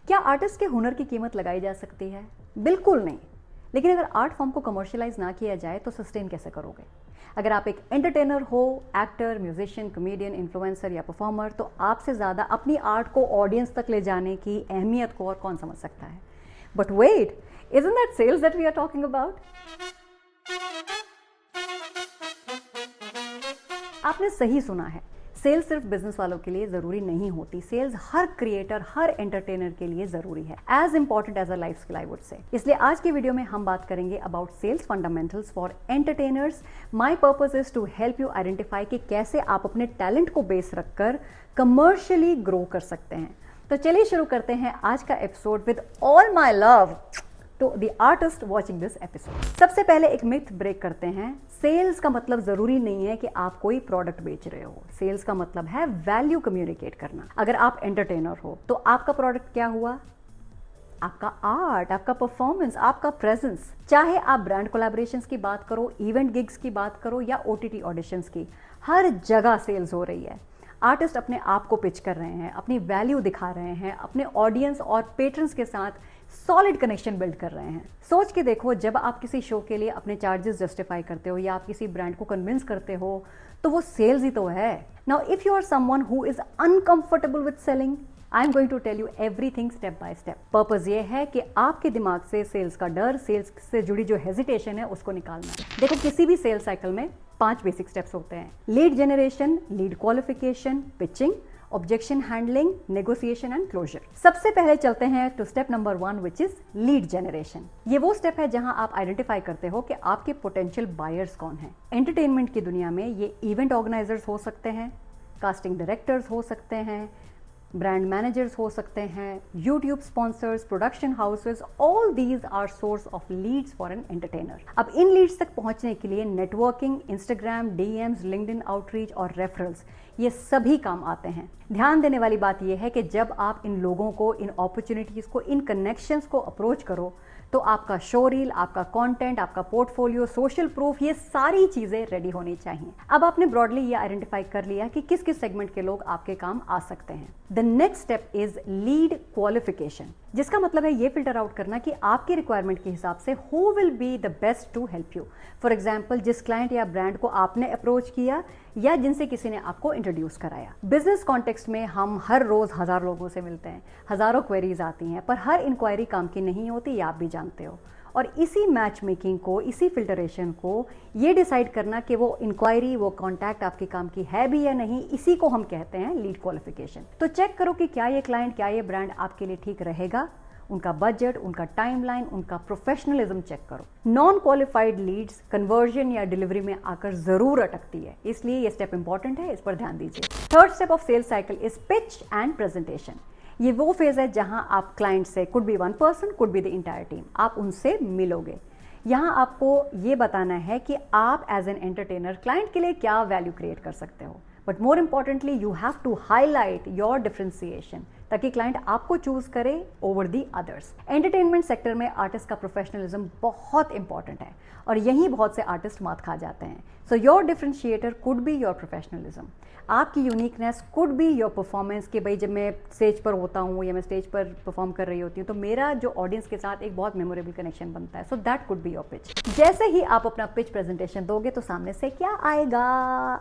क्या आर्टिस्ट के हुनर की कीमत लगाई जा सकती है? बिल्कुल नहीं। लेकिन अगर आर्ट फॉर्म को कमर्शियलाइज ना किया जाए तो सस्टेन कैसे करोगे? अगर आप एक एंटरटेनर हो, एक्टर, म्यूजिशियन, कॉमेडियन, इन्फ्लुएंसर या परफॉर्मर, तो आपसे ज़्यादा अपनी आर्ट को ऑडियंस तक ले जाने की अहमियत को और कौन समझ सकता है? But wait, isn't that sales that we are talking about? आपने सही सुना है, सेल्स सिर्फ बिजनेस वालों के लिए जरूरी नहीं होती। सेल्स हर क्रिएटर, हर एंटरटेनर के लिए जरूरी है, as important as a life skill I would say. इसलिए आज के वीडियो में हम बात करेंगे about sales fundamentals for entertainers. My purpose is to help you identify कि कैसे आप अपने टैलेंट को बेस रखकर कमर्शियली ग्रो कर सकते हैं। तो चलिए शुरू करते हैं आज का episode with all my love to the artist watching this episode. सबसे पहले एक मिथ ब्रेक करते हैं। सेल्स का मतलब जरूरी नहीं है कि आप कोई प्रोडक्ट बेच रहे हो। सेल्स का मतलब है वैल्यू कम्युनिकेट करना। अगर आप एंटरटेनर हो तो आपका प्रोडक्ट क्या हुआ? आपका आर्ट, आपका परफॉर्मेंस, आपका प्रेजेंस। चाहे आप ब्रांड कोलैबोरेशंस की बात करो, इवेंट गिग्स की बात करो या ओटीटी ऑडिशंस की, हर जगह सेल्स हो रही है। आर्टिस्ट अपने आप को पिच कर रहे हैं, अपनी वैल्यू दिखा रहे हैं, अपने ऑडियंस और पेट्रन्स के साथ सॉलिड कनेक्शन बिल्ड कर रहे हैं। सोच के देखो, जब आप किसी शो के लिए अपने चार्जेस जस्टिफाई करते हो या आप किसी ब्रांड को कन्विंस करते हो तो वो सेल्स ही तो है। Now if you are someone who is uncomfortable with selling, I am going to tell you everything step by step. Purpose ये है कि आपके दिमाग से सेल्स का डर, सेल्स से जुड़ी जो हेजिटेशन है उसको निकालना है। देखो, किसी भी सेल्स साइकिल में 5 बेसिक स्टेप्स होते हैं: lead generation, lead qualification, pitching, objection handling, negotiation and closure. सबसे पहले चलते हैं to step number 1 which is lead generation. ये वो स्टेप है जहां आप आइडेंटिफाई करते हो कि आपके पोटेंशियल बायर्स कौन हैं। एंटरटेनमेंट की दुनिया में ये इवेंट ऑर्गेनाइजर्स हो सकते हैं, कास्टिंग डायरेक्टर्स हो सकते हैं, ब्रांड मैनेजर्स हो सकते हैं, YouTube sponsors, production houses, all these are source of leads for an entertainer. अब इन लीड्स तक पहुंचने के लिए networking, Instagram, DMs, LinkedIn outreach और रेफरल्स, ये सभी काम आते हैं। ध्यान देने वाली बात यह है कि जब आप इन लोगों को, इन अपॉर्चुनिटीज को, इन कनेक्शंस को अप्रोच करो तो आपका शो रील, आपका कंटेंट, आपका पोर्टफोलियो, सोशल प्रूफ, ये सारी चीजें रेडी होनी चाहिए। अब आपने ब्रॉडली ये आइडेंटिफाई कर लिया कि किस किस सेगमेंट के लोग आपके काम आ सकते हैं। The next step is lead qualification, जिसका मतलब है ये फिल्टर आउट करना कि आपकी रिक्वायरमेंट के हिसाब से who will be the best to help you. For example, जिस क्लाइंट या ब्रांड को आपने अप्रोच किया या जिनसे किसी ने आपको इंट्रोड्यूस कराया। बिजनेस कॉन्टेक्स्ट में हम हर रोज 1000 लोगों से मिलते हैं, हजारों क्वेरीज आती हैं, पर हर इंक्वायरी काम की नहीं होती, ये आप भी जानते हो। और इसी मैच मेकिंग को, इसी फिल्टरेशन को, ये डिसाइड करना कि वो इंक्वायरी, वो कॉन्टैक्ट आपके काम की है भी या नहीं, इसी को हम कहते हैं लीड क्वालिफिकेशन। तो चेक करो कि क्या ये क्लाइंट, क्या ये ब्रांड आपके लिए ठीक रहेगा। उनका बजट, उनका टाइमलाइन, उनका प्रोफेशनलिज्म चेक करो। नॉन क्वालिफाइड लीड्स कन्वर्जन या डिलीवरी में आकर जरूर अटकती है, इसलिए ये स्टेप इंपॉर्टेंट है, इस पर ध्यान दीजिए। Third step of sales cycle is pitch and presentation. ये वो फेज है जहां आप क्लाइंट से, could be one person, could be the entire team, आप उनसे मिलोगे। यहां आपको ये बताना है कि आप एज एन एंटरटेनर क्लाइंट के लिए क्या वैल्यू क्रिएट कर सकते हो। But more importantly, you have to highlight your differentiation ताकि क्लाइंट आपको चूज करे over the others. Entertainment sector में आर्टिस्ट का प्रोफेशनलिज्म बहुत इंपॉर्टेंट है और यहीं बहुत से आर्टिस्ट मात खा जाते हैं। So your differentiator could be your professionalism, आपकी uniqueness could be your performance. कि भाई, जब मैं स्टेज पर होता हूँ या मैं स्टेज पर परफॉर्म कर रही होती हूँ तो मेरा जो ऑडियंस के साथ एक बहुत मेमोरेबल कनेक्शन बनता है। So that could be your pitch. जैसे ही आप अपना पिच प्रेजेंटेशन दोगे तो सामने से क्या आएगा?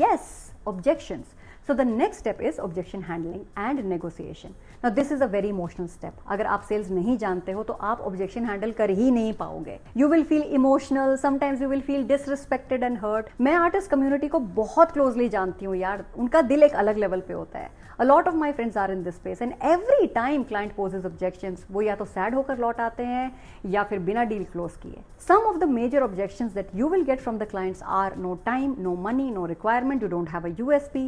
Yes, objections. So the next step is objection handling and negotiation. Now this is a very emotional step. अगर आप सेल्स नहीं जानते हो तो आप ऑब्जेक्शन हैंडल कर ही नहीं पाओगे। You will feel emotional, sometimes you will feel disrespected and hurt. मैं आर्टिस्ट कम्युनिटी को बहुत क्लोजली जानती हूँ यार, उनका दिल एक अलग लेवल पे होता है। A lot of my friends are in this space and every time client poses objections, वो या तो सैड होकर लौट आते हैं या फिर बिना डील क्लोज किए। Some of the major objections that you will get from the clients are no time, no money, no requirement, you don't have a USP.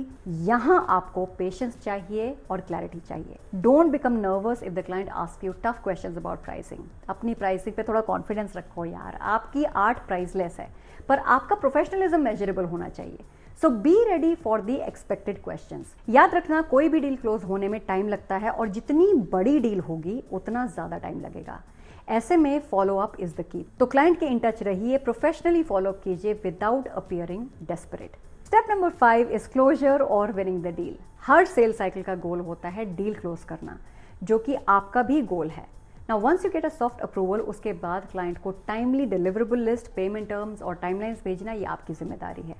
यहाँ आपको पेशेंस चाहिए और क्लैरिटी चाहिए। Don't become nervous if the client asks you tough questions about pricing. अपनी pricing पे थोड़ा confidence रखो यार। आपकी आर्ट प्राइसलेस है पर आपका प्रोफेशनलिज्म मेजरेबल होना चाहिए। So be ready for the expected questions. याद रखना, कोई भी डील क्लोज होने में टाइम लगता है और जितनी बड़ी डील होगी उतना ज्यादा टाइम लगेगा। ऐसे में follow up is the key. तो क्लाइंट के इन टच रहिए, प्रोफेशनली फॉलो अप कीजिए without appearing desperate. Step number 5 is closure और विनिंग द डील। हर सेल साइकिल का गोल होता है डील क्लोज करना। जो कि आपका भी गोल है। Now once you get a soft approval, उसके बाद क्लाइंट को timely deliverable list, payment terms और टाइमलाइंस भेजना ये आपकी जिम्मेदारी है।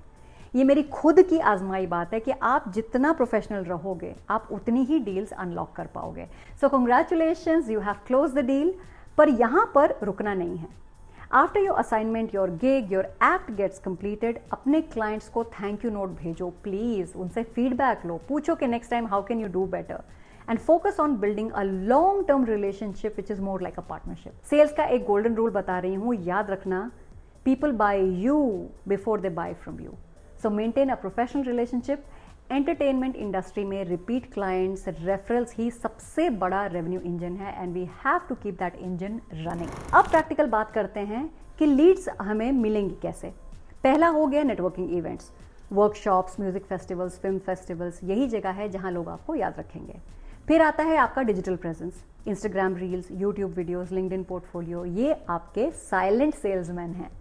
ये मेरी खुद की आजमाई बात है कि आप जितना प्रोफेशनल रहोगे आप उतनी ही डील्स अनलॉक कर पाओगे। So congratulations, you have close the deal. पर यहाँ पर रुकना नहीं है। After your assignment, your gig, your act gets completed, अपने क्लाइंट्स को थैंक यू नोट भेजो प्लीज, उनसे फीडबैक लो, पूछो कि next time how can you do better, and focus on building a long term relationship which is more like a partnership. Sales का एक golden rule बता रही हूँ, याद रखना, people buy you before they buy from you. So maintain a professional relationship. Entertainment industry में repeat clients, referrals ही सबसे बड़ा रेवेन्यू इंजन है and we have to keep that engine running. अब प्रैक्टिकल बात करते हैं कि लीड्स हमें मिलेंगी कैसे। पहला हो गया networking events, workshops, music festivals, film festivals, यही जगह है जहां लोग आपको याद रखेंगे। फिर आता है आपका digital presence, Instagram reels, YouTube videos, LinkedIn portfolio, ये आपके साइलेंट सेल्समैन हैं।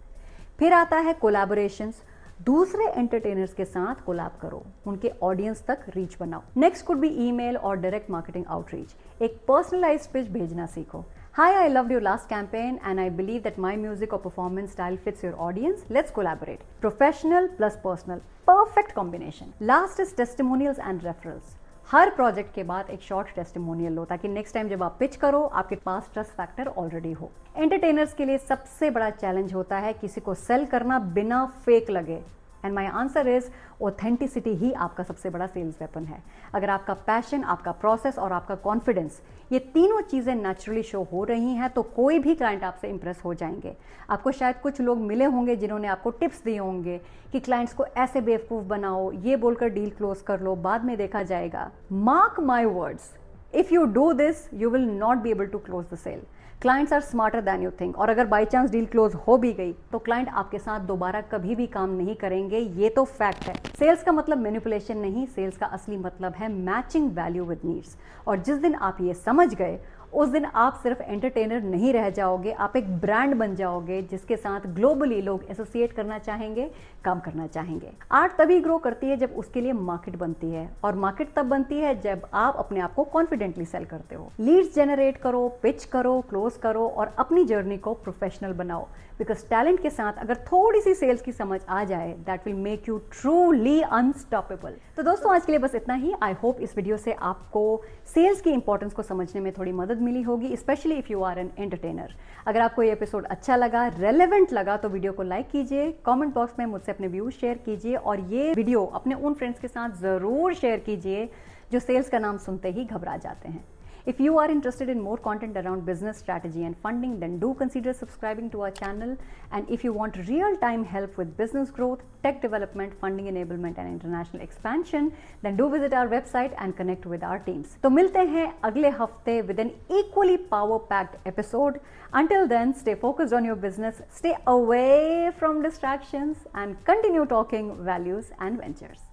फिर आता है कोलैबोरेशंस, दूसरे एंटरटेनर्स के साथ कोलैब करो, उनके ऑडियंस तक रीच बनाओ। नेक्स्ट कुड बी ईमेल और डायरेक्ट मार्केटिंग आउटरीच, एक पर्सनलाइज्ड पिच भेजना सीखो। Hi, I loved your last campaign and I believe that my music or performance style fits your audience. Let's collaborate. Professional plus personal, perfect combination. Last is testimonials and referrals. Her project के बाद एक short testimonial लो ताकि next time जब आप pitch करो आपके पास trust factor already हो। Entertainers के लिए सबसे बड़ा चैलेंज होता है किसी को सेल करना बिना फेक लगे, and my answer is authenticity ही आपका सबसे बड़ा सेल्स वेपन है। अगर आपका पैशन, आपका प्रोसेस और आपका कॉन्फिडेंस, ये तीनों चीज़ें नेचुरली शो हो रही हैं तो कोई भी क्लाइंट आपसे इंप्रेस हो जाएंगे। आपको शायद कुछ लोग मिले होंगे जिन्होंने आपको टिप्स दिए होंगे कि क्लाइंट्स को ऐसे बेवकूफ़ बनाओ, ये बोलकर डील क्लोज कर लो, बाद में देखा जाएगा। Mark my words, if you do this you will not be able to close the sale. Clients are smarter than you think, और अगर बाई चांस डील क्लोज हो भी गई तो क्लाइंट आपके साथ दोबारा कभी भी काम नहीं करेंगे, ये तो फैक्ट है। सेल्स का मतलब मैनिपुलेशन नहीं, सेल्स का असली मतलब है मैचिंग वैल्यू विद नीड्स। और जिस दिन आप ये समझ गए उस दिन आप सिर्फ एंटरटेनर नहीं रह जाओगे, आप एक ब्रांड बन जाओगे जिसके साथ ग्लोबली लोग एसोसिएट करना चाहेंगे, काम करना चाहेंगे। आर्ट तभी ग्रो करती है जब उसके लिए मार्केट बनती है, और मार्केट तब बनती है जब आप अपने आप को कॉन्फिडेंटली सेल करते हो। लीड्स जनरेट करो, पिच करो, क्लोज करो और अपनी जर्नी को प्रोफेशनल बनाओ, बिकॉज टैलेंट के साथ अगर थोड़ी सी सेल्स की समझ आ जाए that will make you truly unstoppable. तो दोस्तों आज के लिए बस इतना ही। आई होप इस वीडियो से आपको सेल्स की इंपॉर्टेंस को समझने में थोड़ी मदद मिली होगी, specially if you are an entertainer. अगर आपको ये एपिसोड अच्छा लगा, रेलेवेंट लगा तो वीडियो को लाइक कीजिए, कमेंट बॉक्स में मुझसे अपने व्यूज शेयर कीजिए और ये वीडियो अपने उन फ्रेंड्स के साथ जरूर शेयर कीजिए जो सेल्स का नाम सुनते ही घबरा जाते हैं। If you are interested in more content around business strategy and funding, then do consider subscribing to our channel. And if you want real-time help with business growth, tech development, funding enablement and international expansion, then do visit our website and connect with our teams. तो मिलते हैं अगले हफ्ते with an equally power-packed episode. Until then, stay focused on your business, stay away from distractions and continue talking values and ventures.